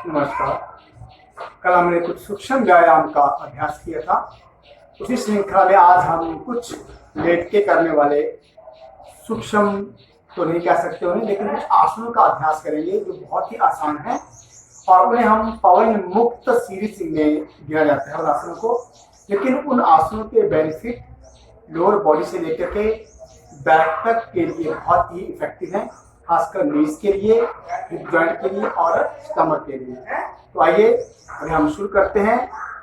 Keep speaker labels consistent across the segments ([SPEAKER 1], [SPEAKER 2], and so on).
[SPEAKER 1] नमस्कार। कल हमने कुछ सूक्ष्म व्यायाम का अभ्यास किया था। उसी श्रृंखला में आज हम कुछ लेट के करने वाले सूक्ष्म तो नहीं कह सकते उन्हें, लेकिन कुछ आसनों का अभ्यास करेंगे जो बहुत ही आसान है और उन्हें हम पवन मुक्त सीरीज में गिना जाता है उन आसनों को। लेकिन उन आसनों के बेनिफिट लोअर बॉडी से लेकर के बैक तक के लिए बहुत ही इफेक्टिव है, खासकर नीज के लिए, हिप जॉइंट के लिए और स्टमक के लिए। तो आइए अभी हम शुरू करते हैं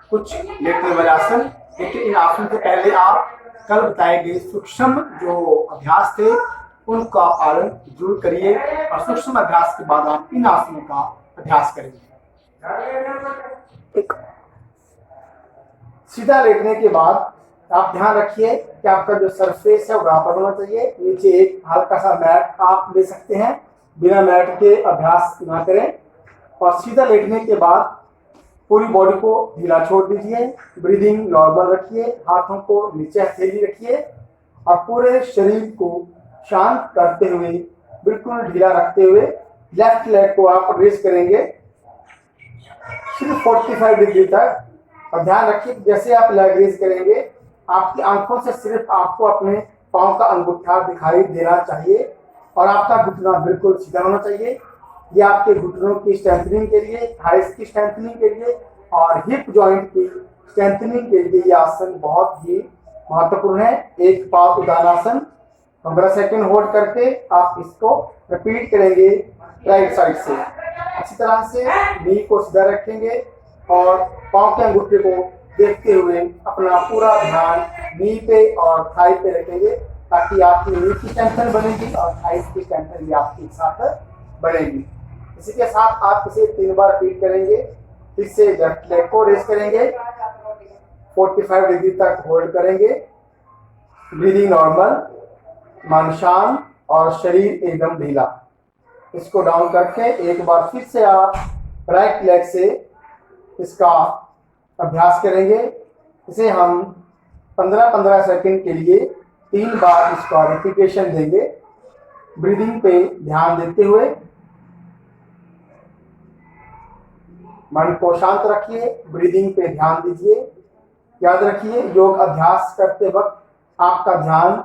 [SPEAKER 1] कुछ लेटने वाले आसन। लेकिन इन आसन से पहले आप कल बताए गए सूक्ष्म जो अभ्यास थे उनका पालन जरूर करिए और सूक्ष्म अभ्यास के बाद आप इन आसनों का अभ्यास करेंगे। सीधा लेटने के बाद आप ध्यान रखिए कि आपका जो सरफेस है वो बराबर होना चाहिए। नीचे एक हल्का सा मैट आप ले सकते हैं, बिना मैट के अभ्यास ना करें। और सीधा लेटने के बाद पूरी बॉडी को ढीला छोड़ दीजिए, ब्रीदिंग नॉर्मल रखिए, हाथों को नीचे हथेली रखिए और पूरे शरीर को शांत करते हुए बिल्कुल ढीला रखते हुए लेफ्ट लेग को आप रेज करेंगे सिर्फ 45 डिग्री तक। और ध्यान रखिए जैसे आप लेग रेज करेंगे आपकी आंखों से सिर्फ आपको अपने पांव का अंगूठा दिखाई देना चाहिए और आपका घुटना बिल्कुल सीधा होना चाहिए। ये आपके घुटनों की स्ट्रेंथनिंग के लिए, थाइस की स्ट्रेंथनिंग के लिए और हिप जॉइंट की स्ट्रेंथनिंग के लिए ये आसन बहुत ही महत्वपूर्ण है। एक पाव उदानासन 15 सेकंड होल्ड करके आप इसको रिपीट करेंगे राइट साइड से। इसी तरह से नी को सीधा रखेंगे और पांव के अंगूठे को देखते हुए अपना पूरा ध्यान नी पे और थाई पे रखेंगे ताकि आपकी नी की स्ट्रेंथ बनेगी और थाइस की स्ट्रेंथ भी आपके साथ बढ़ेगी। इसी के साथ आप इसे 3 बार रिपीट करेंगे। फिर से लेफ्ट लेग को रेस करेंगे, 45 डिग्री तक होल्ड करेंगे, ब्रीदिंग नॉर्मल, मन शांत और शरीर एकदम ढीला। इसको डाउन करके एक बार फिर से आप राइट लेग से इसका अभ्यास करेंगे। इसे हम 15-15 सेकंड के लिए 3 बार इसका रिपीटेशन देंगे। ब्रीदिंग पे ध्यान देते हुए मन को शांत रखिए, ब्रीदिंग पे ध्यान दीजिए। याद रखिए योग अभ्यास करते वक्त आपका ध्यान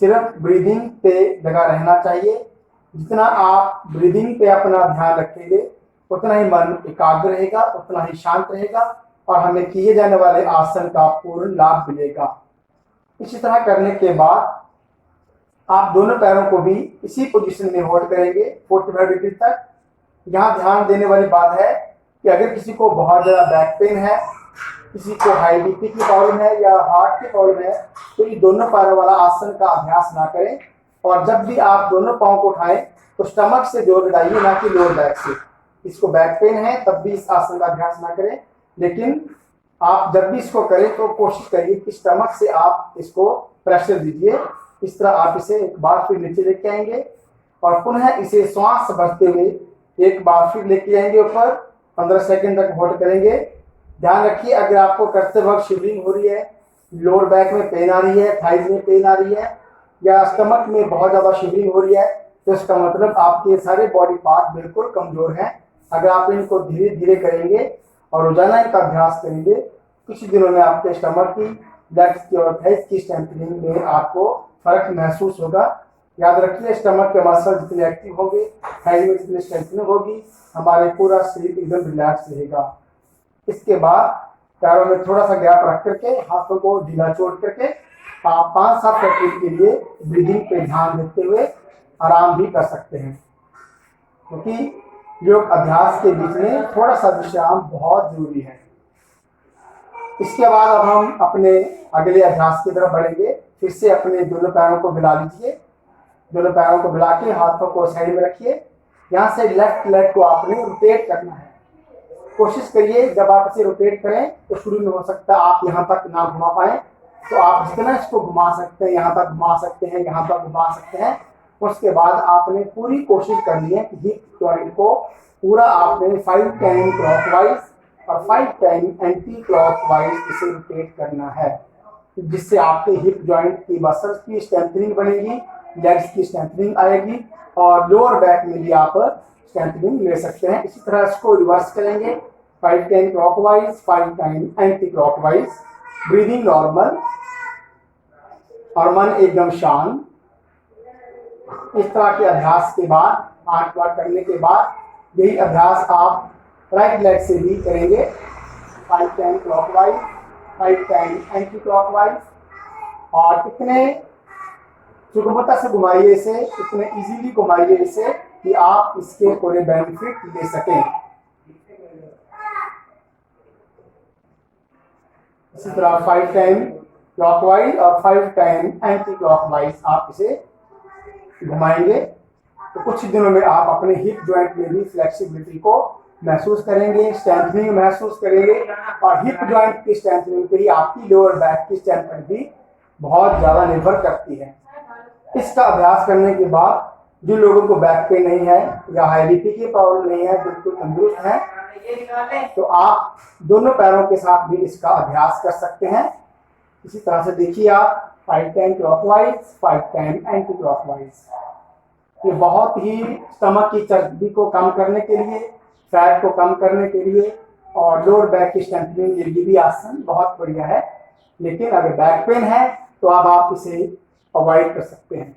[SPEAKER 1] सिर्फ ब्रीदिंग पे लगा रहना चाहिए। जितना आप ब्रीदिंग पे अपना ध्यान रखेंगे उतना ही मन एकाग्र रहेगा, उतना ही शांत रहेगा और हमें किए जाने वाले आसन का पूर्ण लाभ मिलेगा। इसी तरह करने के बाद आप दोनों पैरों को भी इसी पोजीशन में होल्ड करेंगे 45 डिग्री तक। यहाँ ध्यान देने वाली बात है कि अगर किसी को बहुत ज़्यादा बैक पेन है, किसी को हाई बीपी की प्रॉब्लम है या हार्ट की प्रॉब्लम है तो ये दोनों पैरों वाला आसन का अभ्यास ना करें। और जब भी आप दोनों पाँव को उठाएं तो स्टमक से जोर लगाइए, ना कि लोअर बैक से। इसको बैक पेन है तब भी इस आसन का अभ्यास ना करें, लेकिन आप जब भी इसको करें तो कोशिश करिए कि स्टमक से आप इसको प्रेशर दीजिए। इस तरह आप इसे एक बार फिर नीचे लेके आएंगे और पुनः इसे श्वास भरते हुए एक बार फिर लेके आएंगे ऊपर, 15 सेकंड तक होल्ड करेंगे। ध्यान रखिए अगर आपको करते वक्त शिवरिंग हो रही है, लोअर बैक में पेन आ रही है, थाइज में पेन आ रही है या स्टमक में बहुत ज़्यादा शिवरिंग हो रही है तो इसका मतलब आपके सारे बॉडी पार्ट बिल्कुल कमजोर हैं। अगर आप इनको धीरे धीरे करेंगे और रोजाना इनका अभ्यास करेंगे कुछ दिनों में आपके स्टमक की, लेग्स की और थाइस की स्ट्रेंथनिंग में आपको फर्क महसूस होगा। याद रखिए स्टमक के मसल जितने एक्टिव होंगे, थाइस में जितनी स्ट्रेंथनिंग होगी, हमारे पूरा शरीर एकदम रिलैक्स रहेगा। इसके बाद पैरों में थोड़ा सा गैप रख करके हाथों को ढीला छोड़ करके आप 5-7 सेकंड के लिए ब्रीदिंग पे ध्यान देते हुए आराम भी कर सकते हैं, क्योंकि योग अभ्यास के बीच में थोड़ा सा विश्राम बहुत जरूरी है। इसके बाद अब हम अपने अगले अभ्यास की तरफ बढ़ेंगे। फिर से अपने दोनों पैरों को मिला लीजिए, दोनों पैरों को मिला के हाथों को साइड में रखिए। यहाँ से लेफ्ट लेग को आपने रोटेट करना है। कोशिश करिए जब आप इसे रोटेट करें तो शुरू में हो सकता है आप यहाँ तक ना घुमा पाए, तो आप जितना इसको घुमा सकते हैं यहाँ तक घुमा सकते हैं, यहाँ तक घुमा सकते हैं। उसके बाद आपने पूरी कोशिश करनी है कि हिप जॉइंट को पूरा आपने 5 टाइम क्लॉकवाइज और 5 टाइम एंटी क्लॉकवाइज इसे रोटेट करना है, जिससे आपके हिप जॉइंट की मसल्स की स्ट्रेंथनिंग बनेगी, लेग्स की स्ट्रेंथनिंग आएगी और लोअर बैक में भी आप स्ट्रेंथनिंग ले सकते हैं। इसी तरह इसको रिवर्स करेंगे, 5 time clockwise, 5 time anti clockwise. Breathing normal और मन एकदम शांत। इस तरह के अभ्यास के बाद 8 बार करने के बाद यही अभ्यास आप राइट लेग से भी करेंगे, 5 time clockwise, 5 time anti clockwise. और इतने सुगमता से घुमाइए इसे, इतने इजीली घुमाइए इसे कि आप इसके पूरे बेनिफिट ले सकें। इसी तरह 5 टाइम क्लॉकवाइज और 5 टाइम एंटी क्लॉकवाइज आप इसे घुमाएंगे तो कुछ दिनों में आप अपने हिप जॉइंट में भी फ्लेक्सिबिलिटी को महसूस करेंगे, स्ट्रेंथनिंग महसूस करेंगे। और हिप जॉइंट की स्ट्रेंथनिंग पे ही आपकी लोअर बैक की स्ट्रेंथ भी बहुत ज़्यादा निर्भर करती है। इसका अभ्यास करने के बाद जिन लोगों को बैक पेन नहीं है या हाई बीपी की प्रॉब्लम नहीं है, बिल्कुल तंदुरुस्त है, तो आप दोनों पैरों के साथ भी इसका अभ्यास कर सकते हैं। इसी तरह से देखिए आप 5 time clockwise, 5 time anti clockwise. ये बहुत ही स्टमक की चर्बी को कम करने के लिए, फैट को कम करने के लिए और लोअर बैक की स्ट्रेंथनिंग के लिए भी आसन बहुत बढ़िया है। लेकिन अगर बैक पेन है तो अब आप इसे अवॉइड कर सकते हैं।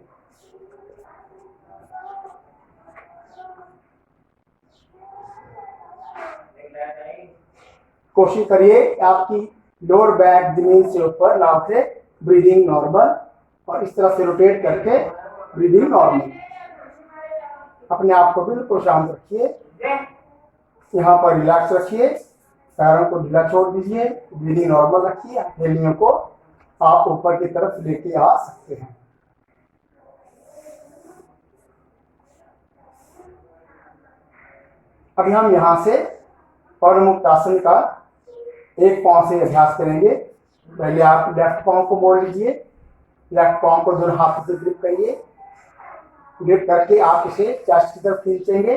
[SPEAKER 1] कोशिश करिए आपकी लोअर बैक जमीन से ऊपर ना उठे। ब्रीदिंग नॉर्मल और इस तरह से रोटेट करके ब्रीदिंग नॉर्मल। अपने आप को बिल्कुल शांत रखिए, यहाँ पर रिलैक्स रखिए, पैरों को ढीला छोड़ दीजिए, ब्रीदिंग नॉर्मल रखिए। हथेलियों को आप ऊपर की तरफ लेके आ सकते हैं। अभी हम यहाँ से पवनमुक्तासन का एक पांव से अभ्यास करेंगे। पहले आप लेफ्ट पांव को मोड़ लीजिए, लेफ्ट पांव को दोनों हाथों से ग्रिप करिए। ग्रिप करके आप इसे चेस्ट की तरफ खींचेंगे।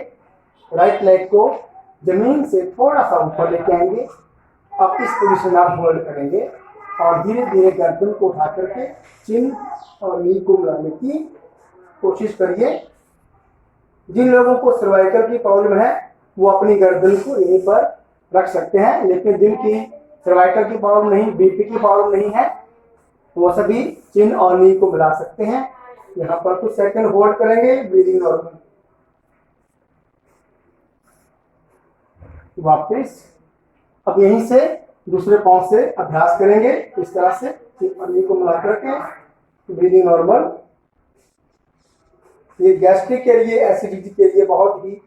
[SPEAKER 1] राइट लेग को जमीन से थोड़ा सा ऊपर लेके आएंगे। अब इस पोजीशन में आप होल्ड करेंगे और धीरे धीरे गर्दन को उठा करके चिन और नी को मिलाने की कोशिश करिए। जिन लोगों को सर्वाइकल की प्रॉब्लम है वो अपनी गर्दन को यहीं पर रख सकते हैं, लेकिन जिनकी सर्वाइकल की प्रॉब्लम नहीं, बीपी की प्रॉब्लम नहीं है, वो सभी चिन और नी को मिला सकते हैं। यहाँ पर कुछ सेकंड होल्ड करेंगे, ब्रीदिंग नॉर्मल। वापस अब यहीं से दूसरे पांव से अभ्यास करेंगे, इस तरह से चिन और नी को मिला करके ब्रीदिंग नॉर्मल। ये गैस्ट्रिक के लिए, एसिडिटी के लिए बहुत ही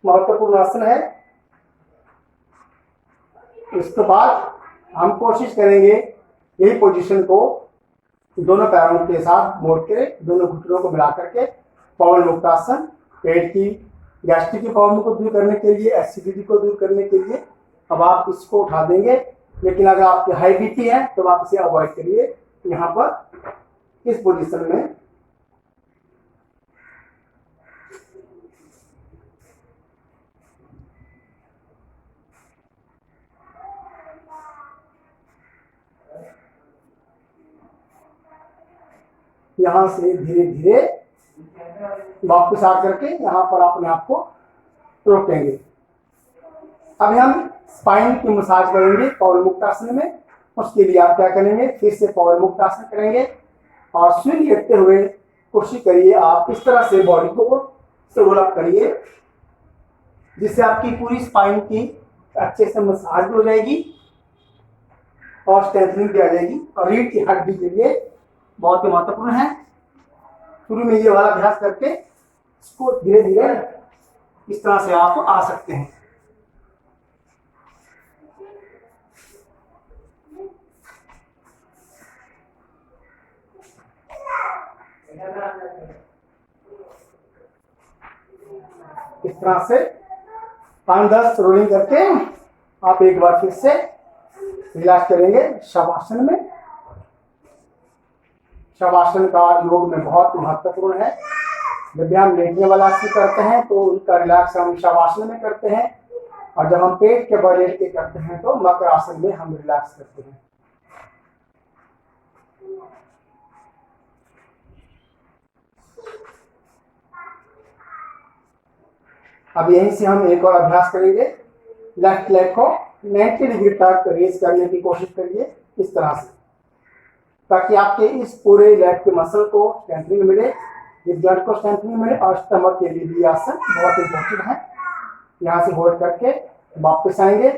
[SPEAKER 1] महत्वपूर्ण आसन है। इसके बाद हम कोशिश करेंगे यही पोजीशन को दोनों पैरों के साथ मोड़ के दोनों घुटनों को मिला करके पवनमुक्तासन, पेट की गैस्ट्रिक की प्रॉब्लम को दूर करने के लिए, एसिडिटी को दूर करने के लिए। अब आप इसको उठा देंगे, लेकिन अगर आपकी हाई बीपी है तो आप इसे अवॉइड करिए। यहाँ पर इस पोजीशन में यहाँ से धीरे धीरे वापस आकर के यहाँ पर अपने आप को रोकेंगे। अब हम स्पाइन की मसाज करेंगे पवनमुक्तासन में। उसके लिए आप क्या करेंगे, फिर से पवनमुक्तासन करेंगे और स्विंग लेते हुए कोशिश करिए आप इस तरह से बॉडी को रोल अप करिए, जिससे आपकी पूरी स्पाइन की अच्छे से मसाज हो जाएगी और स्ट्रेंथनिंग भी आ जाएगी। और रीढ़ की हड्डी के लिए बहुत ही महत्वपूर्ण है। शुरू में ये वाला अभ्यास करके इसको धीरे धीरे इस तरह से आप आ सकते हैं। इस तरह से 5-10 रोलिंग करके आप एक बार फिर से रिलैक्स करेंगे शवासन में। शवासन का योग में बहुत महत्वपूर्ण है। जब भी हम लेटने वाला आसन करते हैं तो उनका रिलैक्स हम शवासन में करते हैं, और जब हम पेट के बल लेट के करते हैं तो मकर आसन में हम रिलैक्स करते हैं। अब यहीं से हम एक और अभ्यास करेंगे। लेफ्ट लेग को 90 डिग्री तक रेज करने की कोशिश करिए इस तरह से, ताकि आपके इस पूरे लेग के मसल को स्ट्रेंथनिंग मिले, ये ब्लड को स्ट्रेंथनिंग मिले। और स्टमक के लिए भी आसन बहुत इंपॉर्टेंट है। यहाँ से होल्ड करके वापस आएंगे,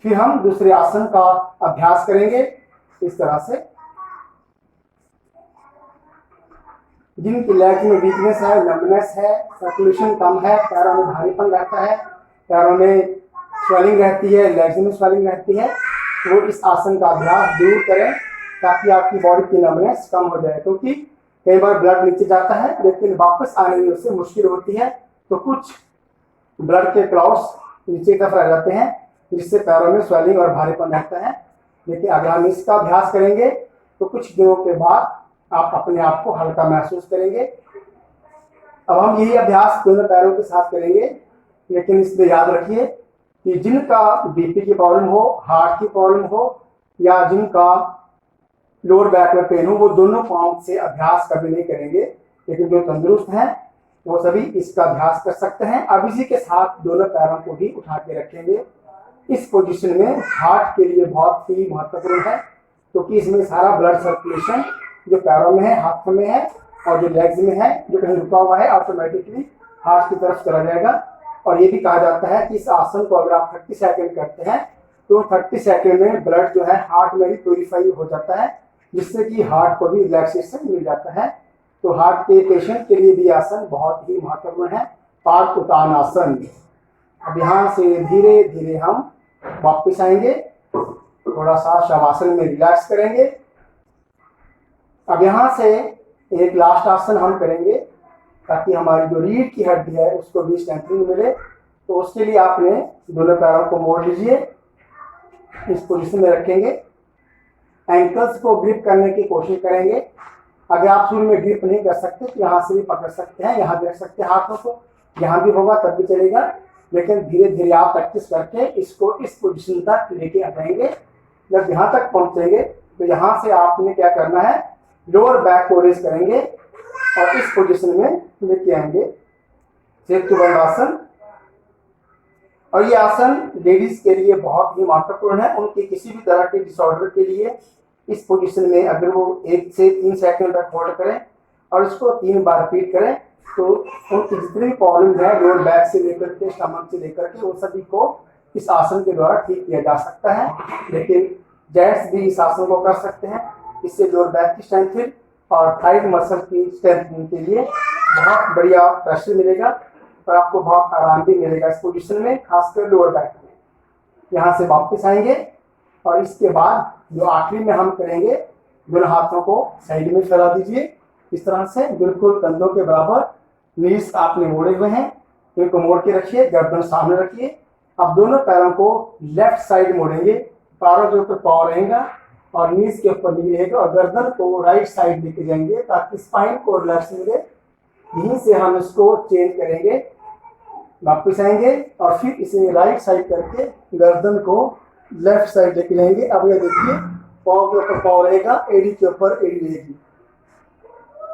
[SPEAKER 1] फिर हम दूसरे आसन का अभ्यास करेंगे इस तरह से। जिनकी लेग में वीकनेस है, नमनेस है, सर्कुलेशन कम है, पैरों में भारीपन रहता है, पैरों में स्वेलिंग रहती है, लेग्स में स्वेलिंग रहती है, वो इस आसन का अभ्यास दूर करें ताकि आपकी बॉडी की नमनेस कम हो जाए। क्योंकि कई बार ब्लड नीचे जाता है लेकिन वापस आने में उससे मुश्किल होती है, तो कुछ ब्लड के क्लाउड्स नीचे की तरफ रह जाते हैं जिससे पैरों में स्वेलिंग और भारीपन रहता है। लेकिन अगर हम इसका अभ्यास करेंगे तो कुछ दिनों के बाद आप अपने आप को हल्का महसूस करेंगे। अब हम यही अभ्यास दोनों पैरों के साथ करेंगे, लेकिन इसमें याद रखिए कि जिनका बीपी की प्रॉब्लम हो, हार्ट की प्रॉब्लम हो, या जिनका लोअर बैक में पेन हो, वो दोनों पाँव से अभ्यास कभी नहीं करेंगे। लेकिन जो तंदुरुस्त हैं वो सभी इसका अभ्यास कर सकते हैं। अब इसी के साथ दोनों पैरों को भी उठा के रखेंगे। इस पोजीशन में हार्ट के लिए बहुत ही महत्वपूर्ण है, क्योंकि इसमें सारा ब्लड सर्कुलेशन जो पैरों में है, हाथों में है और जो लेग्स में है, जो कहीं रुका हुआ है, ऑटोमेटिकली हार्ट की तरफ चला जाएगा। और ये भी कहा जाता है कि इस आसन को अगर आप 30 सेकंड करते हैं तो 30 सेकंड में ब्लड जो है हार्ट में ही प्योरीफाई हो जाता है, जिससे कि हार्ट को भी रिलैक्सेशन मिल जाता है। तो हार्ट के पेशेंट के लिए भी आसन बहुत ही महत्वपूर्ण है, पाद उत्तान आसन। अब यहाँ से धीरे धीरे हम वापस आएंगे, थोड़ा सा शवासन में रिलैक्स करेंगे। अब यहाँ से एक लास्ट आसन हम करेंगे ताकि हमारी जो रीढ़ की हड्डी है उसको भी स्ट्रेंथनिंग मिले। तो उसके लिए आपने दोनों पैरों को मोड़ लीजिए, इस पोजीशन में रखेंगे, एंकल्स को ग्रिप करने की कोशिश करेंगे। अगर आप शुरू में ग्रिप नहीं कर सकते तो यहाँ से भी पकड़ सकते हैं, यहाँ भी रख सकते हैं हाथों को, यहाँ भी होगा तब भी चलेगा। लेकिन धीरे धीरे आप प्रैक्टिस करके इसको इस पोजीशन तक लेके आ जाएंगे। जब यहाँ तक पहुँचेंगे तो यहाँ से आपने क्या करना है, लोअर बैक को रेज करेंगे और इस पोजीशन में लेके आएंगे, सेतुबंध आसन। और ये आसन लेडीज के लिए बहुत ही महत्वपूर्ण है। उनके किसी भी तरह के डिसऑर्डर के लिए इस पोजीशन में अगर वो 1 से 3 सेकंड तक होल्ड करें और इसको 3 बार रिपीट करें तो उनकी जितनी भी प्रॉब्लम है लोअर बैक से लेकर के स्टमक से लेकर के वो सभी को इस आसन के द्वारा ठीक किया जा सकता है। लेकिन जेंट्स भी इस आसन को कर सकते हैं। इससे लोअर बैक की स्ट्रेंथ और थाइज मसल की स्ट्रेंथनिंग के लिए बहुत बढ़िया प्रेशर मिलेगा और आपको बहुत आराम भी मिलेगा इस पोजीशन में, खासकर लोअर बैक में। यहाँ से वापस आएंगे और इसके बाद जो आखिरी में हम करेंगे, दोनों हाथों को साइड में फैला दीजिए इस तरह से, बिल्कुल कंधों के बराबर। नीज आपने मोड़े हुए हैं, इनको मोड़ के रखिए, गर्दन सामने रखिए। अब दोनों पैरों को लेफ्ट साइड मोड़ेंगे, पैरों के ऊपर पाँव रहेगा और नीज के ऊपर नी रहेगा और गर्दन को राइट साइड लेके जाएंगे ताकि स्पाइन को रिलैक्स मिले। यहीं से हम इसको चेंज करेंगे, वापस आएंगे और फिर इसे राइट साइड करके गर्दन को लेफ्ट साइड लेके जाएंगे। अब ये देखिए, पाँव के ऊपर पाँव रहेगा, एड़ी के ऊपर एड़ी रहेगी।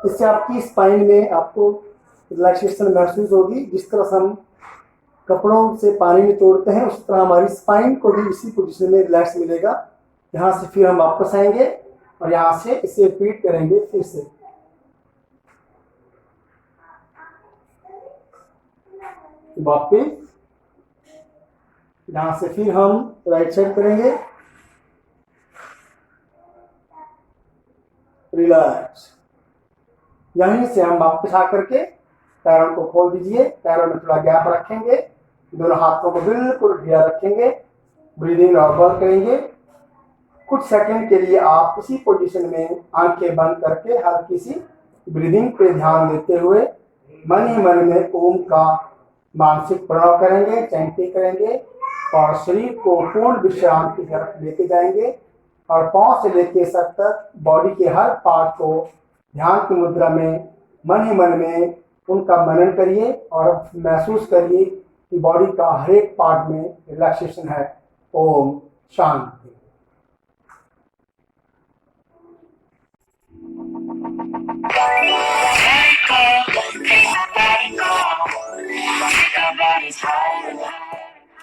[SPEAKER 1] इससे आपकी स्पाइन में आपको रिलैक्सेशन महसूस होगी। जिस तरह से हम कपड़ों से पानी में तोड़ते हैं उस तरह हमारी स्पाइन को भी इसी पोजीशन में रिलैक्स मिलेगा। यहाँ से फिर हम वापस आएंगे और यहाँ से इसे रिपीट करेंगे फिर से। वापस यहाँ से फिर हम राइट साइड करेंगे, रिलैक्स। यहीं से हम वापस आकर के पैरों को खोल दीजिए, पैरों में थोड़ा गैप रखेंगे, दोनों हाथों को बिल्कुल ढीला रखेंगे, ब्रीदिंग नॉर्मल करेंगे। कुछ सेकंड के लिए आप इसी पोजीशन में आंखें बंद करके हल्की सी ब्रीदिंग पे ध्यान देते हुए मन ही मन में ओम का मानसिक प्रणव करेंगे, चैंटिंग करेंगे और शरीर को पूर्ण विश्राम की तरफ लेके जाएंगे। और पाँव से लेके सर तक बॉडी के हर पार्ट को ध्यान की मुद्रा में मन ही मन में उनका मनन करिए और महसूस करिए कि बॉडी का हर एक पार्ट में रिलैक्सेशन है। ओम शांति।